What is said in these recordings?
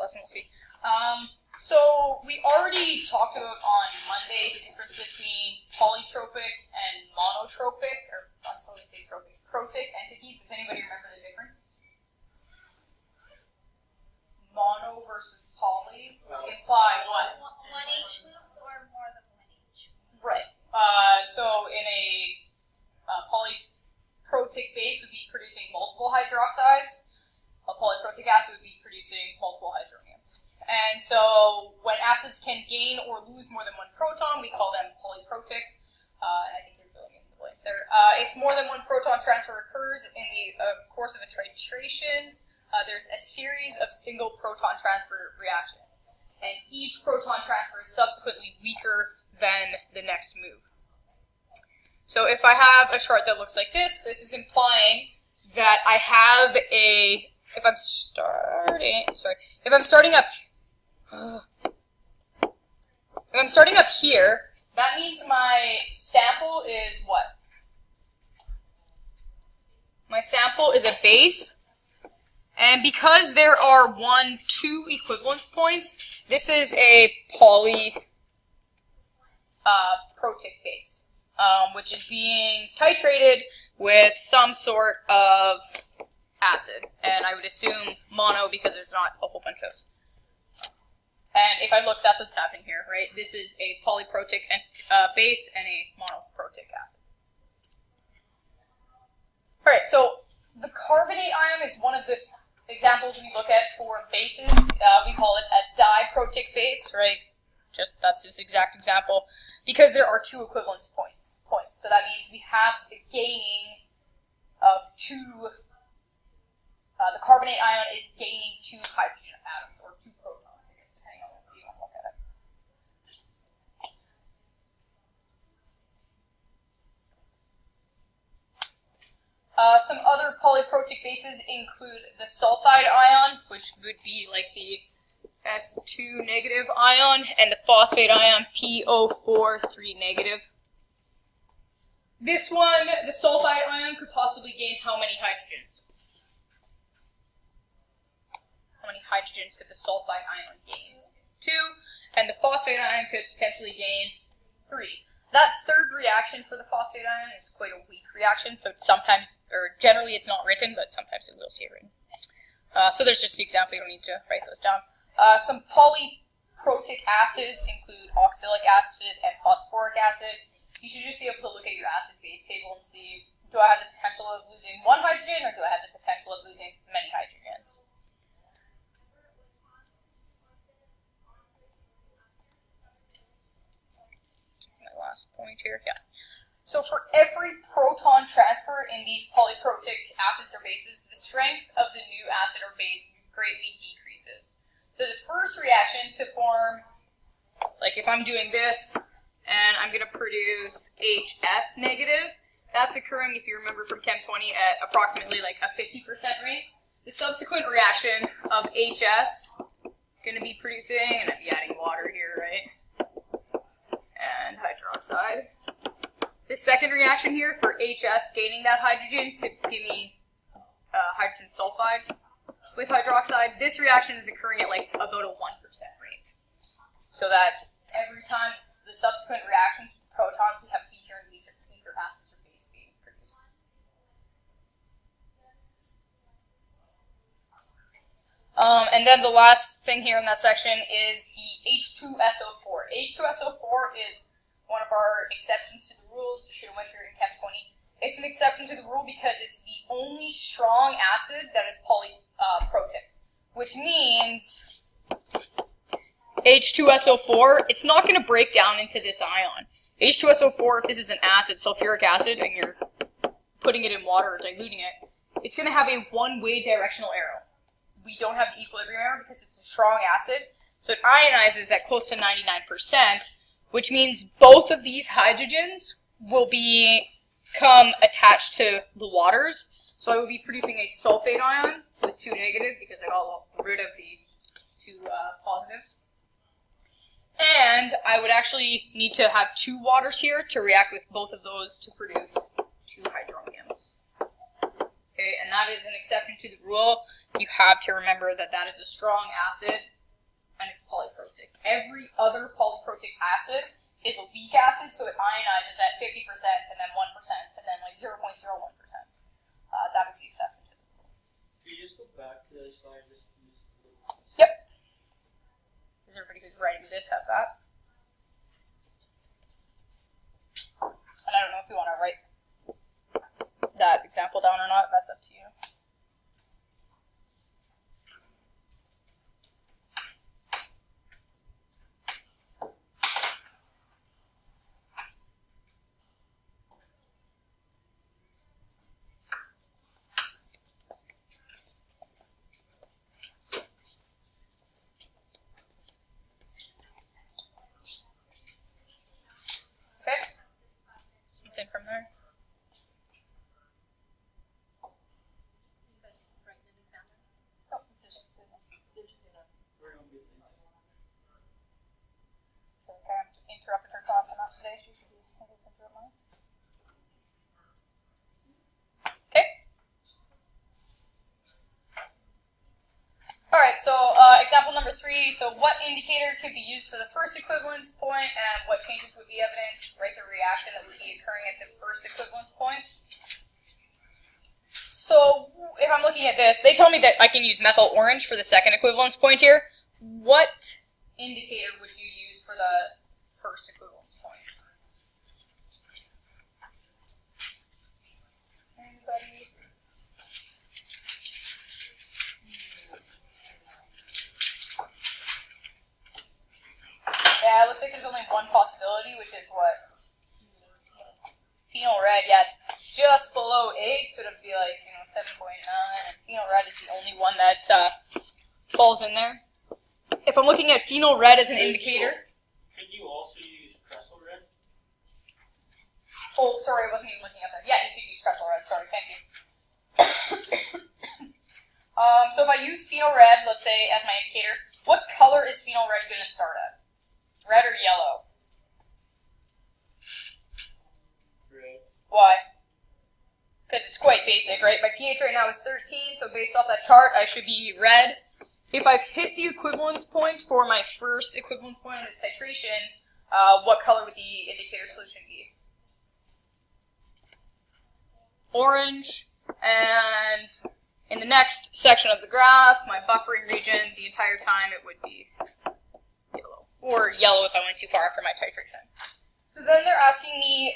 lesson, we'll see. So we already talked about on Monday the difference between polytropic and monotropic, or I always say tropic, protic entities. Does anybody remember the difference? Mono versus poly imply what? One H moves or more than one H? Right. So in a polyprotic base would be producing multiple hydroxides. A polyprotic acid would be producing multiple hydroniums. And so when acids can gain or lose more than one proton, we call them polyprotic. And I think you're filling in the blanks there. If more than one proton transfer occurs in the course of a titration, there's a series of single proton transfer reactions. And each proton transfer is subsequently weaker than the next move. So if I have a chart that looks like this is implying that I have if I'm starting up here, that means my sample is what? My sample is a base, and because there are 2 equivalence points, this is a polyprotic base, which is being titrated with some sort of acid, and I would assume mono because there's not a whole bunch of. And if I look, that's what's happening here, right? This is a polyprotic base and a monoprotic acid. All right, so the carbonate ion is one of the examples we look at for bases. We call it a diprotic base, right? Just that's this exact example, because there are 2 equivalence points. So that means we have the gaining of 2. The carbonate ion is gaining 2 hydrogen atoms, or 2 protons, I guess, depending on what you want to look at it. Some other polyprotic bases include the sulfide ion, which would be like the S2 negative ion, and the phosphate ion, PO4 3 negative. This one, the sulfide ion, could possibly gain how many hydrogens? How many hydrogens could the sulfide ion gain? 2, and the phosphate ion could potentially gain 3. That third reaction for the phosphate ion is quite a weak reaction, so sometimes, or generally it's not written, but sometimes it will see it written. So there's just the example, you don't need to write those down. Some polyprotic acids include oxalic acid and phosphoric acid. You should just be able to look at your acid-base table and see, do I have the potential of losing 1 hydrogen, or do I have the potential of losing many hydrogens? Last point here, yeah. So for every proton transfer in these polyprotic acids or bases, the strength of the new acid or base greatly decreases. So the first reaction to form, like if I'm doing this, and I'm going to produce HS negative, that's occurring, if you remember from Chem 20, at approximately like a 50% rate. The subsequent reaction of HS, going to be producing, and I'd be adding water here, right? And hydroxide. The second reaction here for HS gaining that hydrogen to give me hydrogen sulfide with hydroxide, this reaction is occurring at like about a 1% rate. So that every time the subsequent reactions with protons, we have weaker and weaker acids or bases being produced. And then the last thing here in that section is the H2SO4. H2SO4 is one of our exceptions to the rules. You should have went through it in Chem 20. It's an exception to the rule because it's the only strong acid that is polyprotic, which means H2SO4, it's not going to break down into this ion. H2SO4, if this is an acid, sulfuric acid, and you're putting it in water or diluting it, it's going to have a one-way directional arrow. We don't have the equilibrium error because it's a strong acid, so it ionizes at close to 99%, which means both of these hydrogens will become attached to the waters. So I will be producing a sulfate ion with 2 negative because I got rid of the 2 positives. And I would actually need to have 2 waters here to react with both of those to produce 2 hydroniums. Okay, and that is an exception to the rule. You have to remember that that is a strong acid and it's polyprotic. Every other polyprotic acid is a weak acid, so it ionizes at 50% and then 1% and then like 0.01%. That is the exception to the rule. Can you just go back to the other slide? Yep. Does everybody who's writing this have that? And I don't know if you want to write that example down or not. That's up to you. From there. Oh, just I interrupted her class enough today. She should be able to interrupt mine. Okay. All right. So example number 3. So what indicator could be used for the first equivalence point, and what changes would be evident? Write the reaction that would be occurring at the first equivalence point. So if I'm looking at this, they tell me that I can use methyl orange for the second equivalence point here. What indicator would you use for the first equivalence point? Anybody? Yeah, it looks like there's only one possibility, which is what? Phenol red. Yeah, it's just below 8, so it'd be like, 7.9, and phenol red is the only one that falls in there. If I'm looking at phenol red as an indicator... Can you also use Trestle red? Oh, sorry, I wasn't even looking at that. Yeah, you could use Trestle red, sorry, thank you. So if I use phenol red, let's say, as my indicator, what color is phenol red going to start at? Red or yellow? Red. Why? Because it's quite basic, right? My pH right now is 13, so based off that chart, I should be red. If I've hit the equivalence point for my first equivalence point in this titration, what color would the indicator solution be? Orange. And in the next section of the graph, my buffering region, the entire time it would be yellow. Or yellow if I went too far after my titration. So then they're asking me,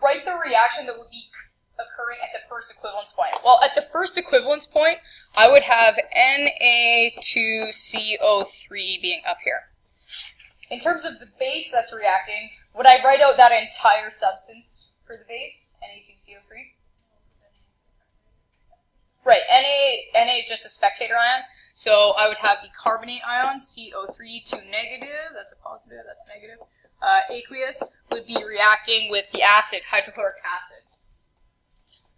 write the reaction that would be occurring at the first equivalence point. Well, at the first equivalence point, I would have Na2CO3 being up here. In terms of the base that's reacting, would I write out that entire substance for the base, Na2CO3? Right, Na is just a spectator ion, so I would have the carbonate ion, CO3, 2 negative, that's a positive, that's negative. Aqueous would be reacting with the acid, hydrochloric acid.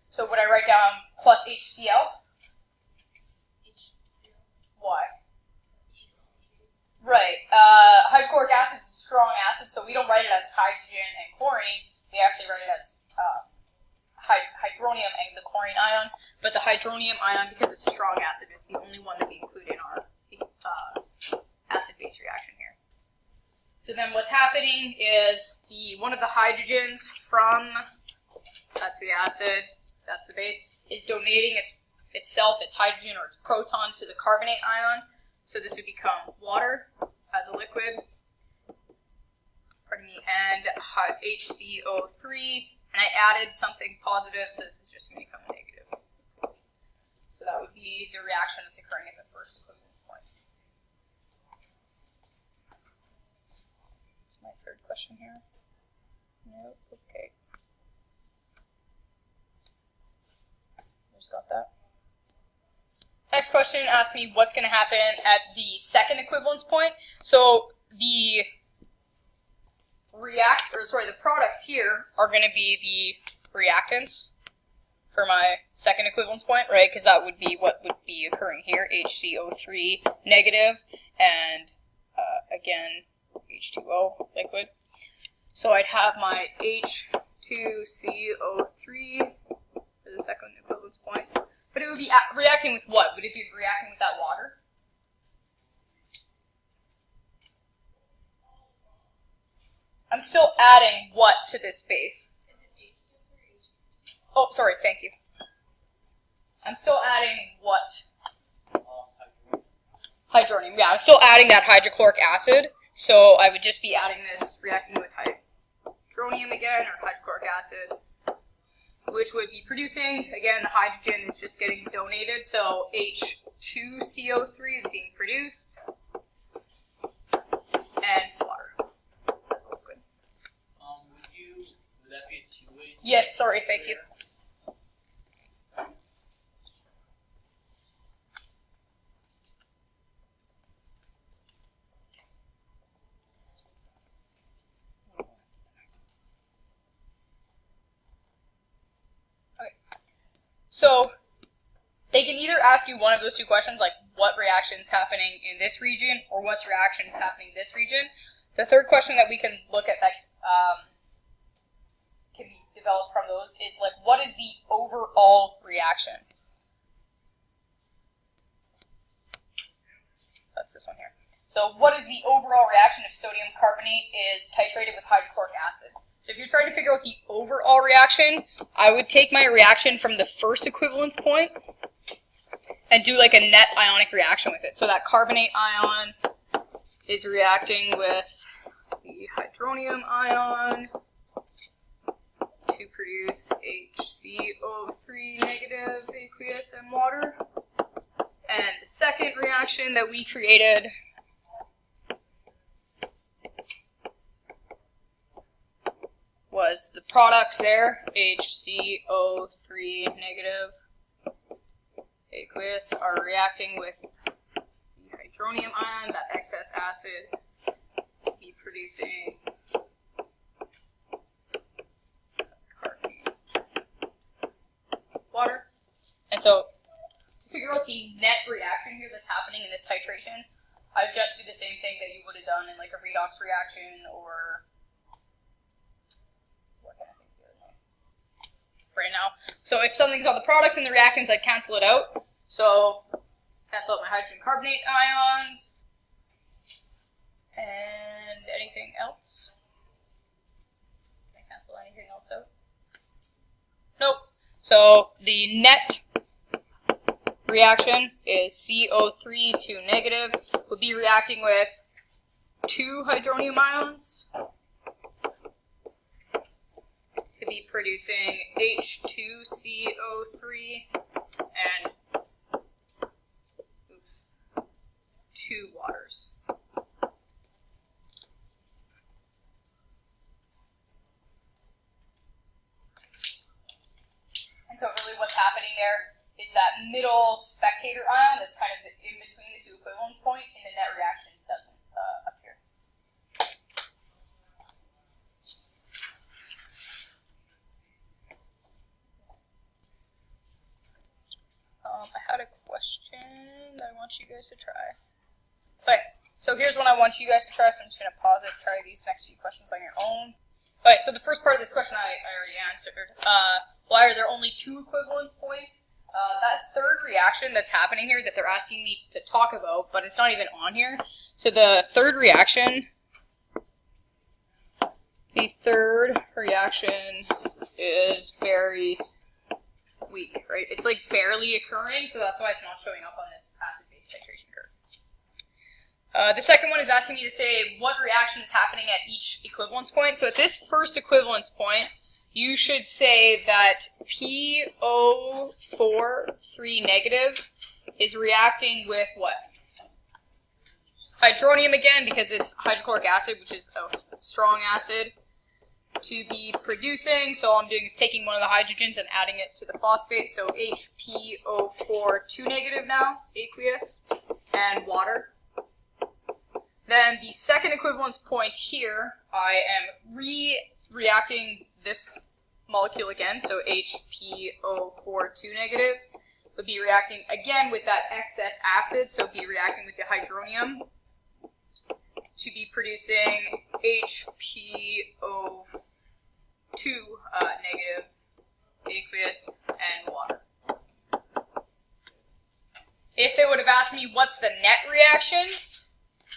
So would I write down plus HCl? Why? Right. Hydrochloric acid is a strong acid, so we don't write it as hydrogen and chlorine. We actually write it as hydronium and the chlorine ion. But the hydronium ion, because it's a strong acid, is the only one that we include in our acid-base reaction here. So then what's happening is one of the hydrogens from, that's the acid, that's the base, is donating its hydrogen or its proton to the carbonate ion. So this would become water as a liquid, pardon me, and HCO3, and I added something positive, so this is just going to become negative. So that would be the reaction that's occurring at the first equivalence point. That's my third question here. Nope, okay. Just got that. Next question asks me what's going to happen at the second equivalence point. So the the products here are going to be the reactants for my second equivalence point, right? Because that would be what would be occurring here, HCO3 negative, and again, H2O liquid. So I'd have my H2CO3 for the second equivalence point. But it would be reacting with what? Would it be reacting with that water? I'm still adding what to this base? Oh, sorry, thank you. I'm still adding what? Hydronium. Yeah, I'm still adding that hydrochloric acid. So I would just be adding this, reacting with hydronium again, or hydrochloric acid, which would be producing, again, the hydrogen is just getting donated, so H2CO3 is being produced, and water. That's all good. Would that be a two-way? Yes, sorry, thank you. So, they can either ask you one of those two questions, like what reaction is happening in this region, or what reaction is happening in this region. The third question that we can look at that can be developed from those is like, what is the overall reaction? That's this one here. So, what is the overall reaction if sodium carbonate is titrated with hydrochloric acid? So if you're trying to figure out the overall reaction, I would take my reaction from the first equivalence point and do like a net ionic reaction with it. So that carbonate ion is reacting with the hydronium ion to produce HCO3 negative aqueous and water. And the second reaction that we created was the products there, HCO3 negative aqueous, are reacting with the hydronium ion, that excess acid, be producing carbonate water. And so, to figure out the net reaction here that's happening in this titration, I would just do the same thing that you would have done in like a redox reaction or right now. So if something's on the products and the reactants, I'd cancel it out. So cancel out my hydrogen carbonate ions. And anything else? Can I cancel anything else out? Nope. So the net reaction is CO3 2 negative. We'll be reacting with 2 hydronium ions to be producing H2CO3 and 2 waters. And so really what's happening there is that middle spectator ion that's kind of in between the two equivalence point in the net reaction doesn't appear. I had a question that I want you guys to try. Okay, so here's one I want you guys to try, so I'm just going to pause it, try these next few questions on your own. Okay, so the first part of this question I already answered. Why are there only 2 equivalence points? That third reaction that's happening here that they're asking me to talk about, but it's not even on here. So the third reaction is very weak, right? It's like barely occurring, so that's why it's not showing up on this acid-base titration curve. The second one is asking me to say what reaction is happening at each equivalence point. So at this first equivalence point, you should say that PO4 negative is reacting with what? Hydronium again, because it's hydrochloric acid, which is a strong acid, to be producing. So all I'm doing is taking one of the hydrogens and adding it to the phosphate. So HPO4 negative now, aqueous, and water. Then the second equivalence point here, I am reacting this molecule again, so HPO4 negative would be reacting again with that excess acid, so be reacting with the hydronium to be producing HPO2 negative, aqueous, and water. If they would have asked me what's the net reaction,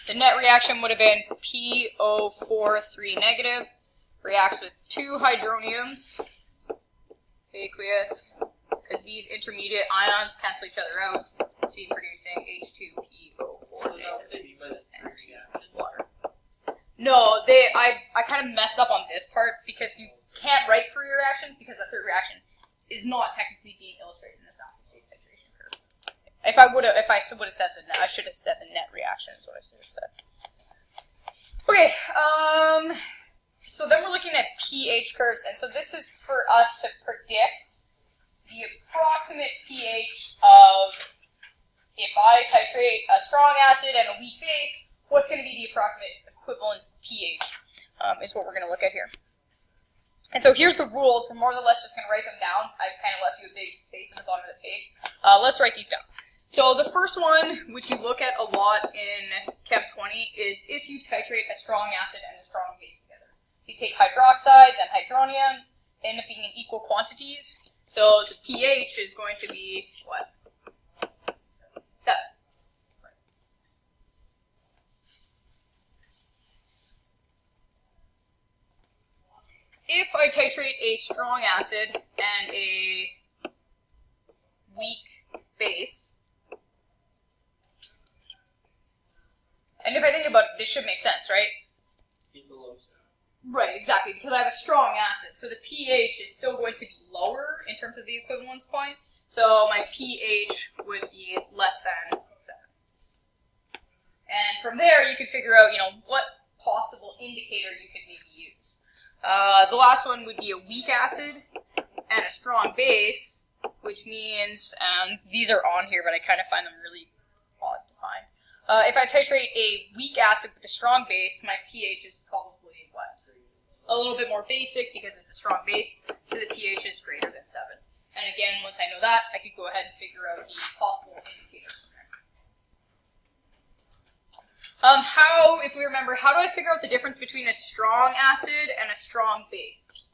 The net reaction would have been PO4 negative, reacts with 2 hydroniums, aqueous, because these intermediate ions cancel each other out to be producing H2PO4 So now what they mean by the three reaction? water. No, I kind of messed up on this part because you can't write 3 reactions because that 3rd reaction is not technically being illustrated in this acid-base titration curve. If I would have said the net, I should have said the net reaction is what I should have said. Okay, so then we're looking at pH curves, and so this is for us to predict the approximate pH of, if I titrate a strong acid and a weak base, what's going to be the approximate equivalent pH, is what we're going to look at here. And so here's the rules. We're more or less just going to write them down. I've kind of left you a big space at the bottom of the page. Let's write these down. So the first one, which you look at a lot in Chem 20, is if you titrate a strong acid and a strong base together. So you take hydroxides and hydroniums, they end up being in equal quantities. So the pH is going to be, what? 7. If I titrate a strong acid and a weak base, and if I think about it, this should make sense, right? Below 7. Right, exactly, because I have a strong acid, so the pH is still going to be lower in terms of the equivalence point, so my pH would be less than 7. And from there, you could figure out, what possible indicator you could maybe use. The last one would be a weak acid and a strong base, which means, these are on here, but I kind of find them really odd to find. If I titrate a weak acid with a strong base, my pH is probably, what? A little bit more basic because it's a strong base, so the pH is greater than 7. And again, once I know that, I could go ahead and figure out the possible indicators from there. If we remember, how do I figure out the difference between a strong acid and a strong base?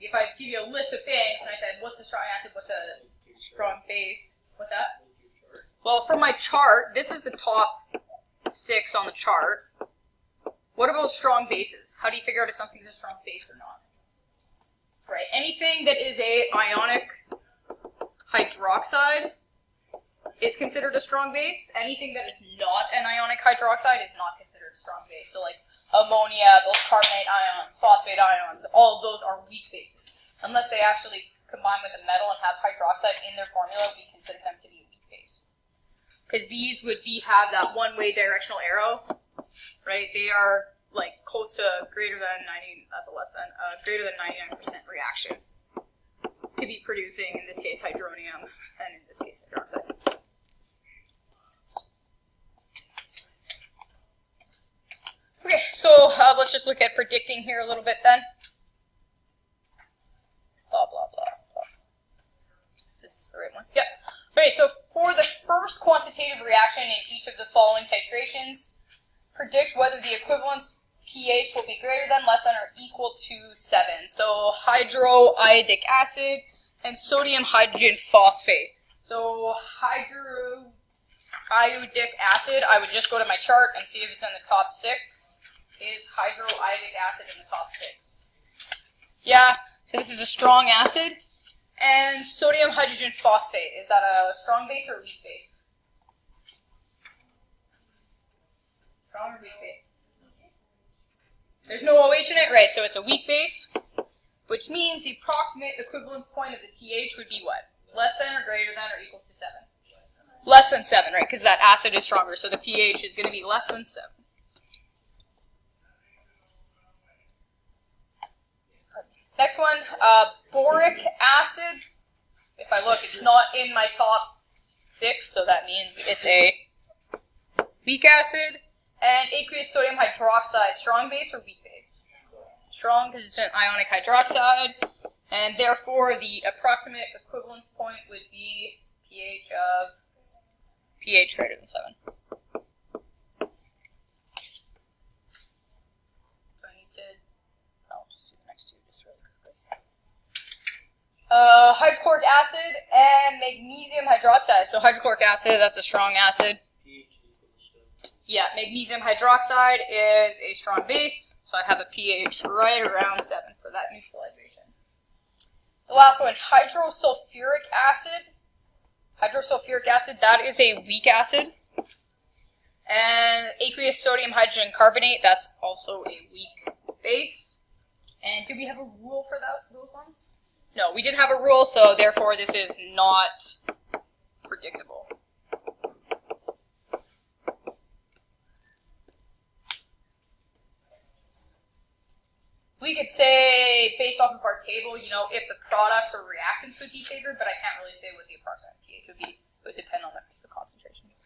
If I give you a list of things, and I said, what's a strong acid, what's a strong base, what's that? Well, from my chart, this is the top 6 on the chart. What about strong bases? How do you figure out if something's a strong base or not? Right, anything that is a ionic hydroxide is considered a strong base. Anything that is not an ionic hydroxide is not considered a strong base. So like ammonia, those carbonate ions, phosphate ions, all of those are weak bases. Unless they actually combine with a metal and have hydroxide in their formula, we consider them to be a weak base. Because these would have that one-way directional arrow, right? They are like close to greater than 90, that's a less than, greater than 99% reaction to be producing, in this case, hydronium, and in this case, hydroxide. Okay, so let's just look at predicting here a little bit then. Blah, blah, blah, blah. Is this the right one? Yep. Okay, so for the first quantitative reaction in each of the following titrations, predict whether the equivalence pH will be greater than, less than, or equal to 7. So hydroiodic acid and sodium hydrogen phosphate. So hydroiodic acid, I would just go to my chart and see if it's in the top 6. Is hydroiodic acid in the top 6? Yeah, so this is a strong acid. And sodium hydrogen phosphate, is that a strong base or a weak base? Strong or weak base? There's no OH in it, right, so it's a weak base, which means the approximate equivalence point of the pH would be what? Less than or greater than or equal to 7? Less than 7, right, because that acid is stronger, so the pH is going to be less than 7. Next one, boric acid. If I look, it's not in my top 6, so that means it's a weak acid. And aqueous sodium hydroxide, strong base or weak base? Strong, because it's an ionic hydroxide. And therefore, the approximate equivalence point would be pH greater than 7. Hydrochloric acid and magnesium hydroxide. So hydrochloric acid, that's a strong acid. Yeah, magnesium hydroxide is a strong base, so I have a pH right around 7 for that neutralization. The last one, hydrosulfuric acid. Hydrosulfuric acid, that is a weak acid. And aqueous sodium hydrogen carbonate, that's also a weak base. And do we have a rule for those ones? No, we didn't have a rule, so therefore this is not predictable. We could say, based off of our table, you know, if the products or reactants would be favored, but I can't really say what the approximate pH would be. It would depend on the concentrations.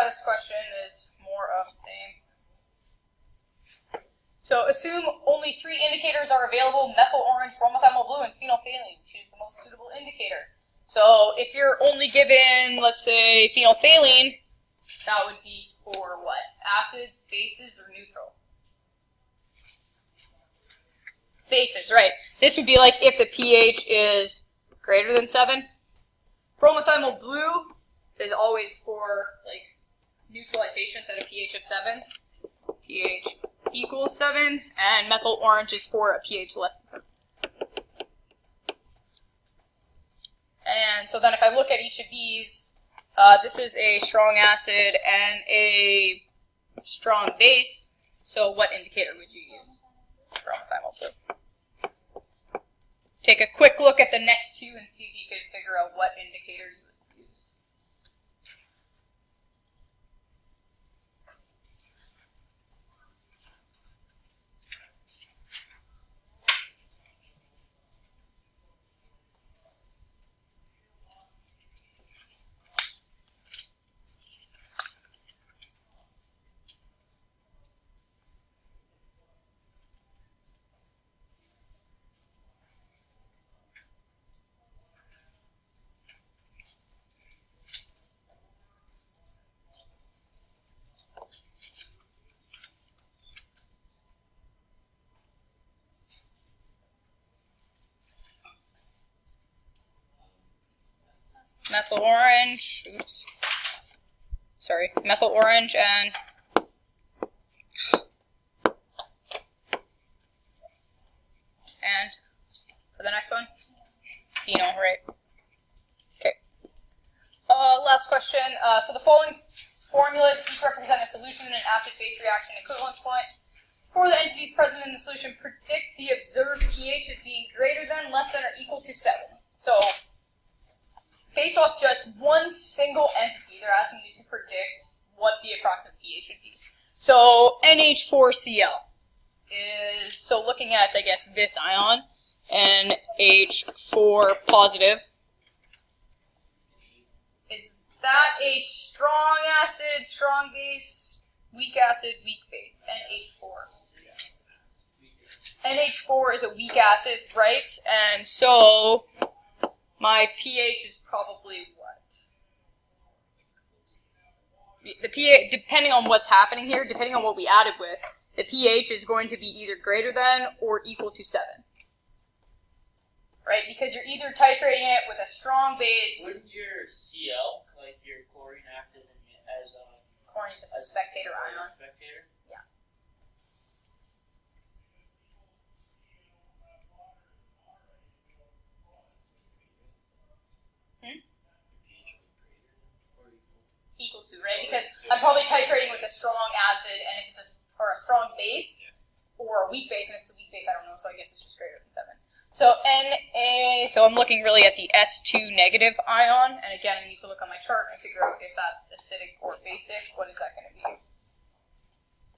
This question is more of the same. So, assume only 3 indicators are available: methyl orange, bromothymol blue, and phenolphthalein. Choose the most suitable indicator. So, if you're only given, let's say, phenolphthalein, that would be for what? Acids, bases, or neutral? Bases, right. This would be like if the pH is greater than 7. Bromothymol blue is always for like neutralizations at a pH of 7. pH equals 7. And methyl orange is for a pH less than 7. And so then if I look at each of these, this is a strong acid and a strong base. So what indicator would you use? Bromothymol blue. Take a quick look at the next two and see if you can figure out what indicator you would use. Methyl orange, methyl orange and for the next one, phenol, right? Okay. Last question. So the following formulas each represent a solution in an acid-base reaction equivalence point. For the entities present in the solution, predict the observed pH as being greater than, less than, or equal to 7. So, based off just one single entity, they're asking you to predict what the approximate pH would be. So NH4Cl is, so looking at, I guess, this ion, NH4 positive, is that a strong acid, strong base, weak acid, weak base? NH4. NH4 is a weak acid, right? And so my pH is probably what? The pH, depending on what's happening here, depending on what we added with, the pH is going to be either greater than or equal to 7. Right? Because you're either titrating it with a strong base. Wouldn't your Cl, like your chlorine, act as a Chlorine is just a spectator ion. Spectator? Yeah. Equal to, right? Because I'm probably titrating with a strong acid, and if it's or a strong base, or a weak base, and if it's a weak base, I don't know, so I guess it's just greater than 7. So Na, so I'm looking really at the S2 negative ion, and again, I need to look on my chart and figure out if that's acidic or basic. What is that going to be?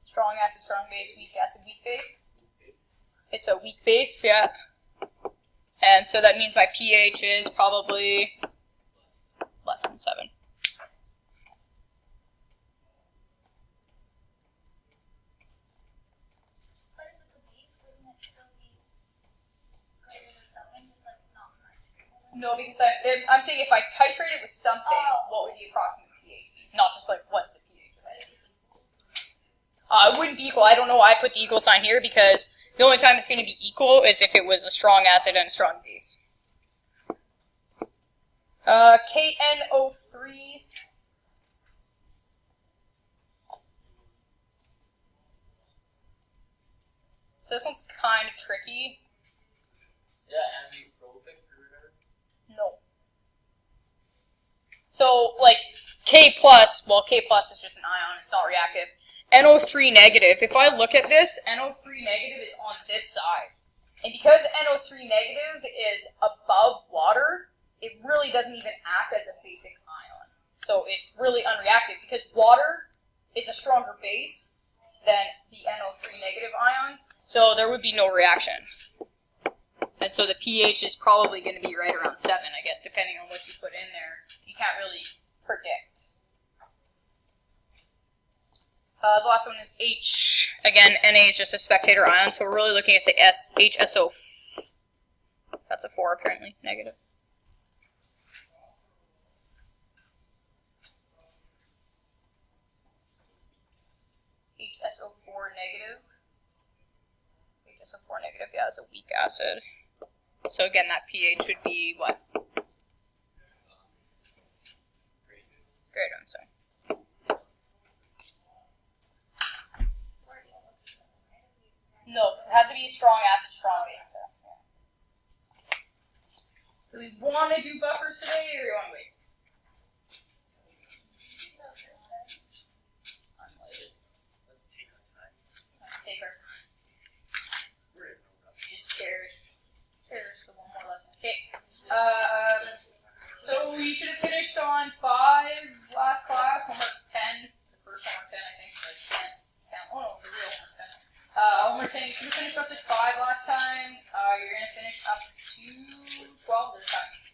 Strong acid, strong base, weak acid, weak base? It's a weak base, yeah. And so that means my pH is probably less than 7. No, because I'm saying if I titrate it with something, what would the approximate pH be? Not just like, what's the pH of it? It wouldn't be equal. I don't know why I put the equal sign here, because the only time it's going to be equal is if it was a strong acid and a strong base. KNO3. So this one's kind of tricky. Yeah, amipropic or whatever. No. So, like, K plus, well, K plus is just an ion, it's not reactive. NO3 negative, if I look at this, NO3 negative is on this side. And because NO3 negative is above water, it really doesn't even act as a basic ion. So it's really unreactive because water is a stronger base than the NO3 negative ion. So there would be no reaction. And so the pH is probably going to be right around 7, I guess, depending on what you put in there. You can't really predict. The last one is H. Again, Na is just a spectator ion, so we're really looking at the HSO. That's a 4, apparently, negative. HSO4 negative. HSO4 negative, yeah, is a weak acid. So again, that pH would be what? Great, I'm sorry. No, because it has to be a strong acid, strong base. Yeah. Do we want to do buffers today, or do you want to wait? Let's take our time. Let's take our time. Just shared. Here's the one more lesson. Okay. So you should have finished on 5 last class. Homework 10. The first homework 10, I think. Like 10. Oh no, the real homework 10. Homework 10. You should have finished up to 5 last time. You're gonna finish up to 12 this time.